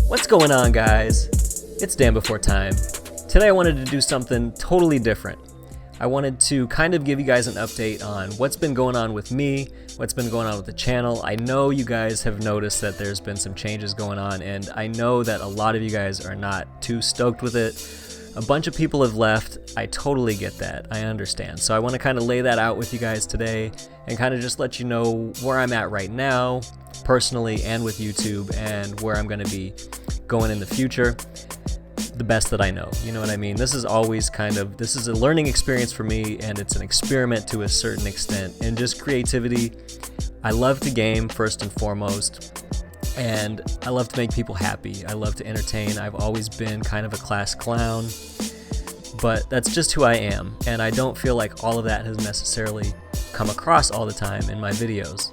What's going on, guys? It's DanBeforeTime. Today I wanted to do something totally different. I wanted to kind of give you guys an update on what's been going on with me, what's been going on with the channel. I know you guys have noticed that there's been some changes going on, and I know that a lot of you guys are not too stoked with it. A bunch of people have left. I totally get that. I understand. So I want to kind of lay that out with you guys today and kind of just let you know where I'm at right now, personally and with YouTube, and where I'm going to be going in the future, the best that I know. You know what I mean? This is always this is a learning experience for me, and it's an experiment to a certain extent. And just creativity. I love to game first and foremost, and I love to make people happy. I love to entertain. I've always been kind of a class clown, but that's just who I am, and I don't feel like all of that has necessarily come across all the time in my videos.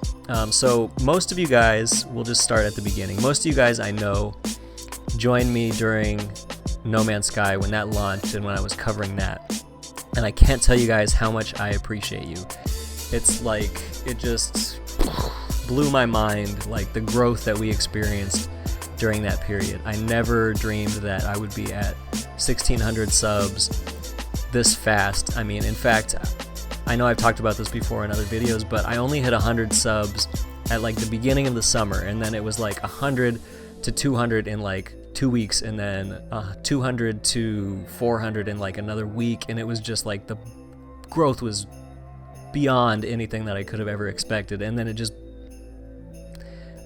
So most of you guys, we'll just start at the beginning. Most of you guys I know joined me during No Man's Sky when that launched and when I was covering that, and I can't tell you guys how much I appreciate you. It's like, it just blew my mind, like the growth that we experienced during that period. I never dreamed that I would be at 1,600 subs this fast. I mean, in fact, I know I've talked about this before in other videos, but I only hit 100 subs at like the beginning of the summer, and then it was like 100 to 200 in like 2 weeks, and then 200 to 400 in like another week, and it was just like the growth was beyond anything that I could have ever expected. And then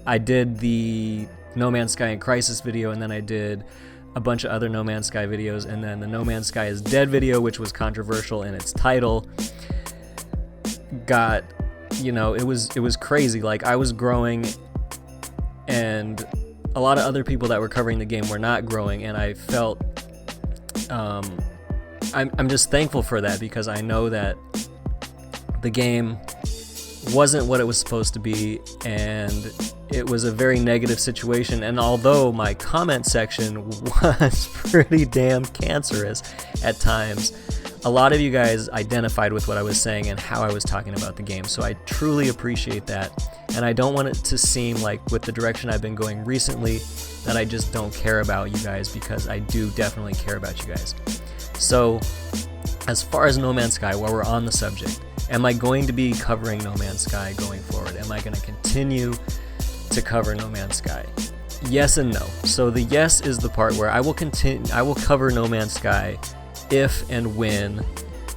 I did the No Man's Sky and Crisis video, and then I did a bunch of other No Man's Sky videos, and then the No Man's Sky is Dead video, which was controversial in its title, got, you know, it was crazy. Like, I was growing, and a lot of other people that were covering the game were not growing, and I felt I'm just thankful for that, because I know that the game wasn't what it was supposed to be, and it was a very negative situation. And although my comment section was pretty damn cancerous at times, a lot of you guys identified with what I was saying and how I was talking about the game, so I truly appreciate that. And I don't want it to seem like, with the direction I've been going recently, that I just don't care about you guys, because I do definitely care about you guys. So as far as No Man's Sky, while we're on the subject, am I going to be covering No Man's Sky going forward? Am I going to continue to cover No Man's Sky? Yes and no. So the yes is the part where I will cover No Man's Sky if and when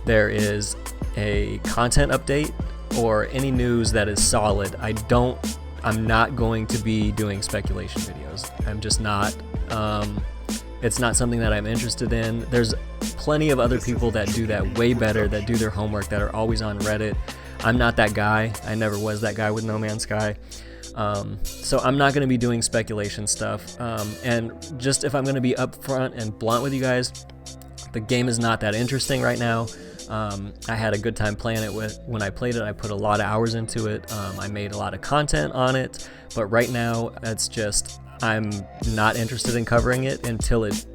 there is a content update or any news that is solid. I'm not going to be doing speculation videos. I'm just not. It's not something that I'm interested in. There's plenty of other people that do that way better, that do their homework, that are always on Reddit. I'm not that guy. I never was that guy with No Man's Sky. So I'm not going to be doing speculation stuff. And just, if I'm going to be upfront and blunt with you guys, the game is not that interesting right now. I had a good time playing it. When I played it, I put a lot of hours into it. I made a lot of content on it, but right now it's just, I'm not interested in covering it until it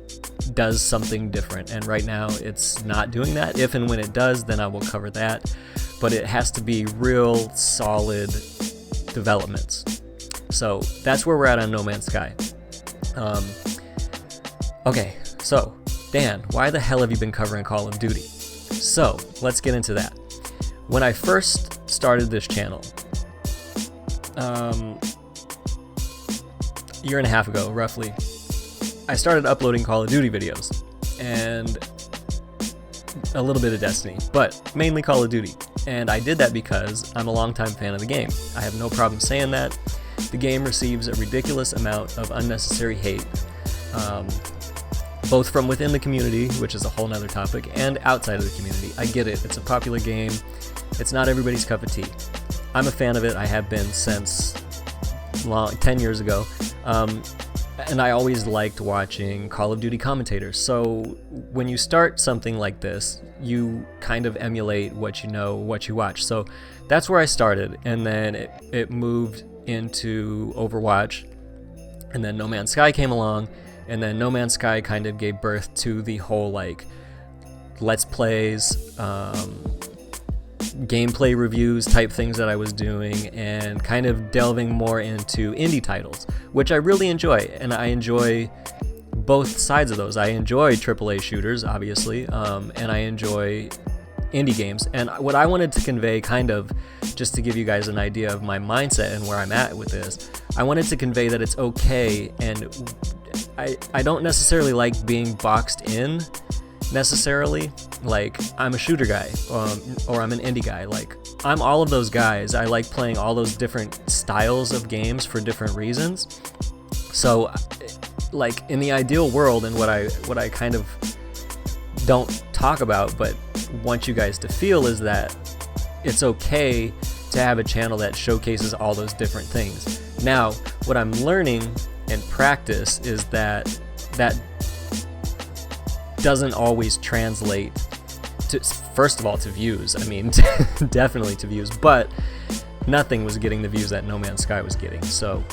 does something different, and right now it's not doing that. If and when it does, then I will cover that, but it has to be real solid developments. So that's where we're at on No Man's Sky. Okay, so Dan, why the hell have you been covering Call of Duty? So let's get into that. When I first started this channel, year and a half ago, roughly, I started uploading Call of Duty videos and a little bit of Destiny, but mainly Call of Duty. And I did that because I'm a longtime fan of the game. I have no problem saying that. The game receives a ridiculous amount of unnecessary hate, both from within the community, which is a whole nother topic, and outside of the community. I get it. It's a popular game. It's not everybody's cup of tea. I'm a fan of it. I have been since 10 years ago. And I always liked watching Call of Duty commentators. So when you start something like this, you kind of emulate what you know, what you watch. So that's where I started, and then it moved into Overwatch, and then No Man's Sky came along, and then No Man's Sky kind of gave birth to the whole like Let's Plays, gameplay reviews type things that I was doing, and kind of delving more into indie titles, which I really enjoy, and I enjoy both sides of those. I enjoy AAA shooters, obviously, and I enjoy indie games. And what I wanted to convey, kind of just to give you guys an idea of my mindset and where I'm at with this, I wanted to convey that it's okay, and I don't necessarily like being boxed in necessarily. Like, I'm a shooter guy, or I'm an indie guy. Like, I'm all of those guys. I like playing all those different styles of games for different reasons. So, like, in the ideal world, and what I kind of don't talk about but want you guys to feel, is that it's okay to have a channel that showcases all those different things. Now, what I'm learning in practice is that doesn't always translate to, first of all, to views. I mean, definitely to views, but nothing was getting the views that No Man's Sky was getting. So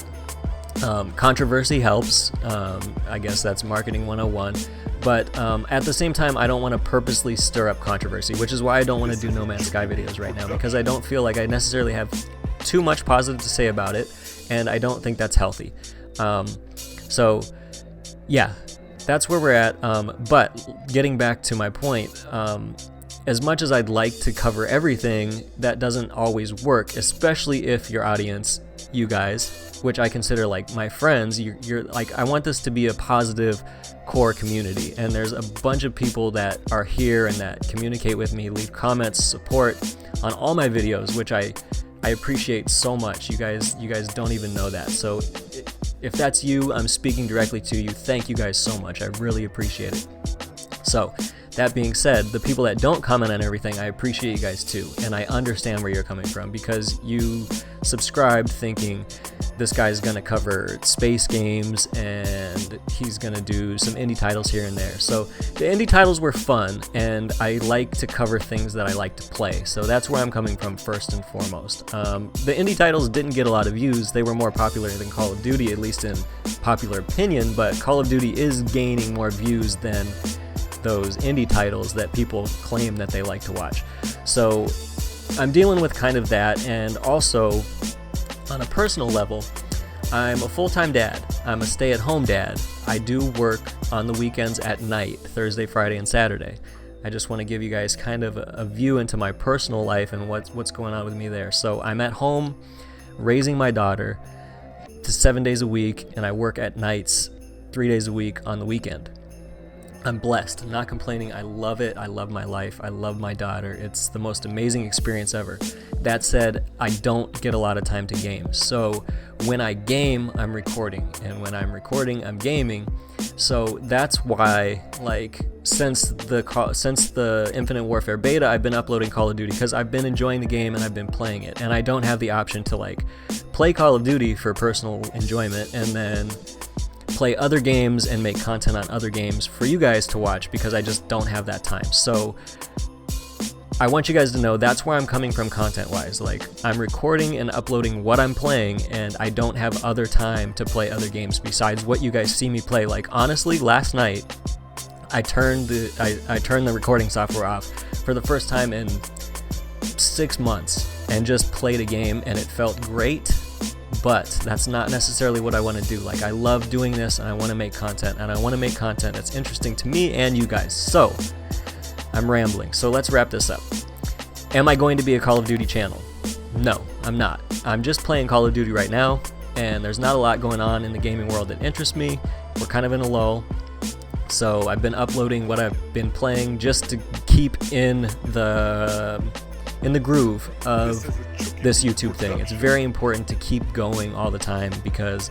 controversy helps. I guess that's marketing 101. But at the same time, I don't want to purposely stir up controversy, which is why I don't want to do No Man's Sky videos right now, because I don't feel like I necessarily have too much positive to say about it, and I don't think that's healthy. So yeah, that's where we're at. But getting back to my point, as much as I'd like to cover everything, that doesn't always work, especially if your audience, you guys, which I consider like my friends, you're like, I want this to be a positive core community, and there's a bunch of people that are here and that communicate with me, leave comments, support on all my videos, which I appreciate so much. You guys don't even know that. So if that's you, I'm speaking directly to you. Thank you guys so much. I really appreciate it. So that being said, the people that don't comment on everything, I appreciate you guys too, and I understand where you're coming from, because you subscribed thinking this guy's gonna cover space games and he's gonna do some indie titles here and there. So the indie titles were fun, and I like to cover things that I like to play. So that's where I'm coming from first and foremost. The indie titles didn't get a lot of views. They were more popular than Call of Duty, at least in popular opinion, but Call of Duty is gaining more views than those indie titles that people claim that they like to watch. So I'm dealing with kind of that, and also on a personal level, I'm a full-time dad. I'm a stay-at-home dad. I do work on the weekends at night, Thursday, Friday, and Saturday. I just want to give you guys kind of a view into my personal life and what's going on with me there. So I'm at home raising my daughter 7 days a week, and I work at nights 3 days a week on the weekend. I'm blessed. I'm not complaining. I love it. I love my life. I love my daughter. It's the most amazing experience ever. That said, I don't get a lot of time to game. So when I game, I'm recording. And when I'm recording, I'm gaming. So that's why, like, since the Infinite Warfare beta, I've been uploading Call of Duty, because I've been enjoying the game and I've been playing it. And I don't have the option to, like, play Call of Duty for personal enjoyment and then play other games and make content on other games for you guys to watch, because I just don't have that time. So I want you guys to know that's where I'm coming from content wise. Like, I'm recording and uploading what I'm playing, and I don't have other time to play other games besides what you guys see me play. Like, honestly, last night I turned the recording software off for the first time in 6 months and just played a game, and it felt great. But that's not necessarily what I want to do. Like, I love doing this, and I want to make content, and I want to make content that's interesting to me and you guys. So I'm rambling. So let's wrap this up. Am I going to be a Call of Duty channel? No, I'm not. I'm just playing Call of Duty right now, and there's not a lot going on in the gaming world that interests me. We're kind of in a lull. So I've been uploading what I've been playing just to keep in the groove of this YouTube thing. It's very important to keep going all the time, because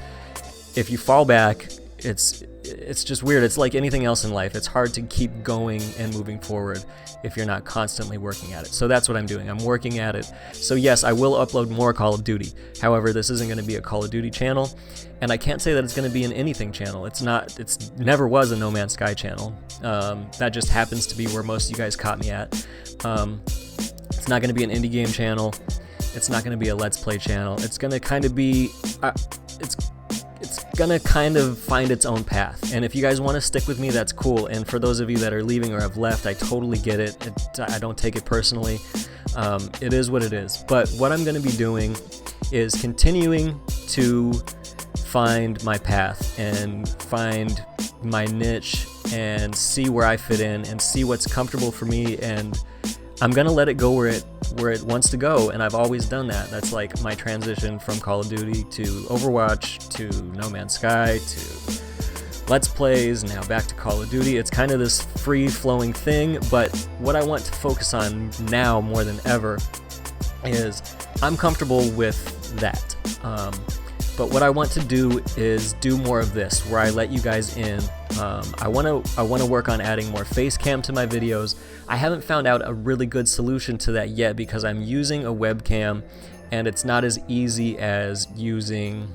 if you fall back, it's just weird. It's like anything else in life. It's hard to keep going and moving forward if you're not constantly working at it. So that's what I'm doing. I'm working at it. So yes, I will upload more Call of Duty. However, this isn't going to be a Call of Duty channel, and I can't say that it's going to be an anything channel. It's never was a No Man's Sky channel. That just happens to be where most of you guys caught me at. It's not going to be an indie game channel. It's not going to be a Let's Play channel. It's going to kind of be, it's going to kind of find its own path. And if you guys want to stick with me, that's cool. And for those of you that are leaving or have left, I totally get it. I don't take it personally. It is what it is. But what I'm going to be doing is continuing to find my path and find my niche and see where I fit in and see what's comfortable for me, and I'm gonna let it go where it wants to go, and I've always done that. That's like my transition from Call of Duty to Overwatch to No Man's Sky to Let's Plays, now back to Call of Duty. It's kind of this free-flowing thing, but what I want to focus on now more than ever is I'm comfortable with that. But what I want to do is do more of this, where I let you guys in. I want to work on adding more face cam to my videos. I haven't found out a really good solution to that yet because I'm using a webcam, and it's not as easy as using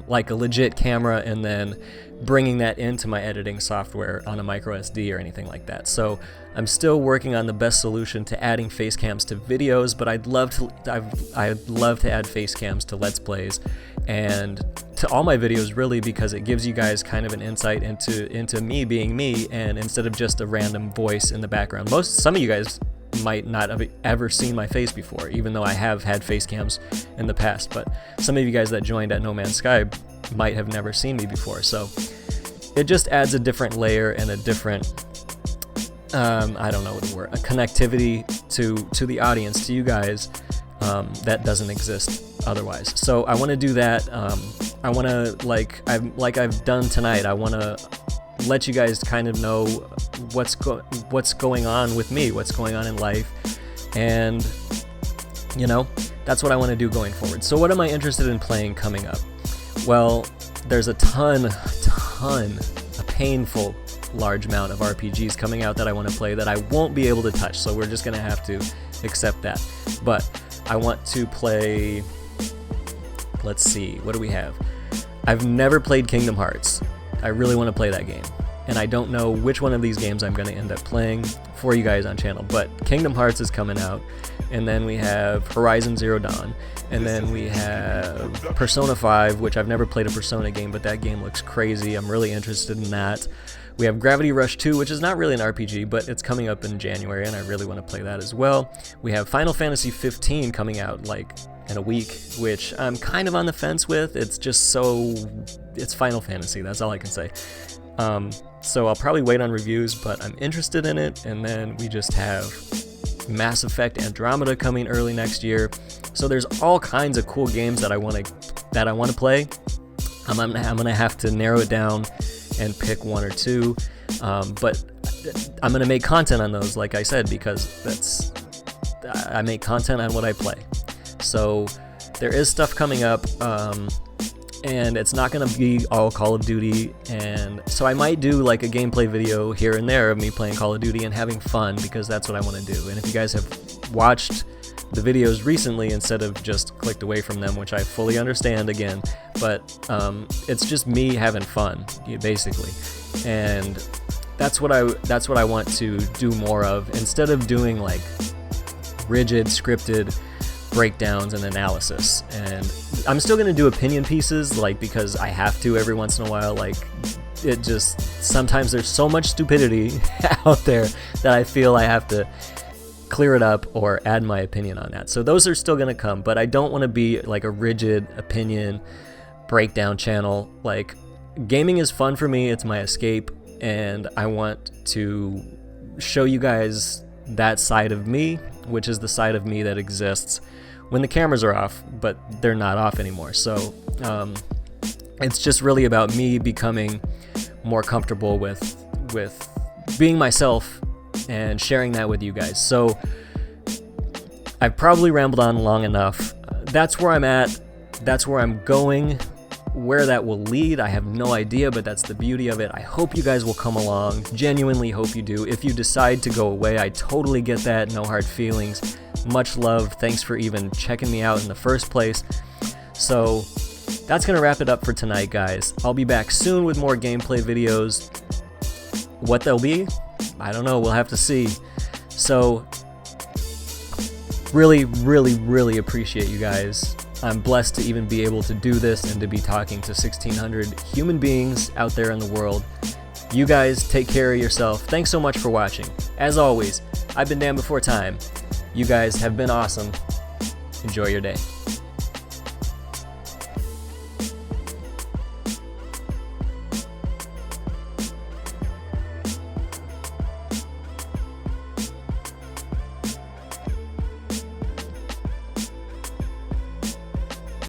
like a legit camera and then bringing that into my editing software on a micro SD or anything like that. So I'm still working on the best solution to adding face cams to videos, but I'd love to add face cams to Let's Plays and to all my videos, really, because it gives you guys kind of an insight into me being me, and instead of just a random voice in the background. Some of you guys might not have ever seen my face before, even though I have had face cams in the past, but some of you guys that joined at No Man's Sky might have never seen me before. So it just adds a different layer and a different I don't know the word, a connectivity to the audience, to you guys, that doesn't exist otherwise. So I want to do that. I want to, like I've done tonight, I want to let you guys kind of know what's going on with me, what's going on in life, and you know, that's what I want to do going forward. So what am I interested in playing coming up? Well, there's a painful large amount of RPGs coming out that I want to play that I won't be able to touch, so we're just gonna have to accept that. But I want to play, let's see, what do we have? I've never played Kingdom Hearts. I really want to play that game, and I don't know which one of these games I'm going to end up playing for you guys on channel, but Kingdom Hearts is coming out, and then we have Horizon Zero Dawn, and then we have Persona 5, which I've never played a Persona game, but that game looks crazy. I'm really interested in that. We have Gravity Rush 2, which is not really an RPG, but it's coming up in January, and I really want to play that as well. We have Final Fantasy 15 coming out like in a week, which I'm kind of on the fence with. It's just it's Final Fantasy, that's all I can say. So I'll probably wait on reviews, but I'm interested in it. And then we just have Mass Effect Andromeda coming early next year. So there's all kinds of cool games that I want to play. I'm gonna have to narrow it down and pick one or two, but I'm gonna make content on those, like I said, because I make content on what I play. So there is stuff coming up, and it's not gonna be all Call of Duty, and so I might do like a gameplay video here and there of me playing Call of Duty and having fun, because that's what I want to do. And if you guys have watched the videos recently instead of just clicked away from them, which I fully understand again, but it's just me having fun, basically. And that's what I want to do more of, instead of doing like rigid scripted breakdowns and analysis. And I'm still gonna do opinion pieces, like, because I have to every once in a while. Like, it just, sometimes there's so much stupidity out there that I feel I have to clear it up or add my opinion on that. So those are still gonna come, but I don't want to be like a rigid opinion breakdown channel. Like, gaming is fun for me, it's my escape, and I want to show you guys that side of me, which is the side of me that exists when the cameras are off, but they're not off anymore. So it's just really about me becoming more comfortable with being myself and sharing that with you guys. So I've probably rambled on long enough. That's where I'm at. That's where I'm going. Where that will lead, I have no idea, but that's the beauty of it. I hope you guys will come along. Genuinely hope you do. If you decide to go away, I totally get that. No hard feelings. Much love. Thanks for even checking me out in the first place. So that's going to wrap it up for tonight, guys. I'll be back soon with more gameplay videos. What they'll be, I don't know. We'll have to see. So really, really, really appreciate you guys. I'm blessed to even be able to do this and to be talking to 1,600 human beings out there in the world. You guys take care of yourself. Thanks so much for watching. As always, I've been DanBeforeTime. You guys have been awesome. Enjoy your day.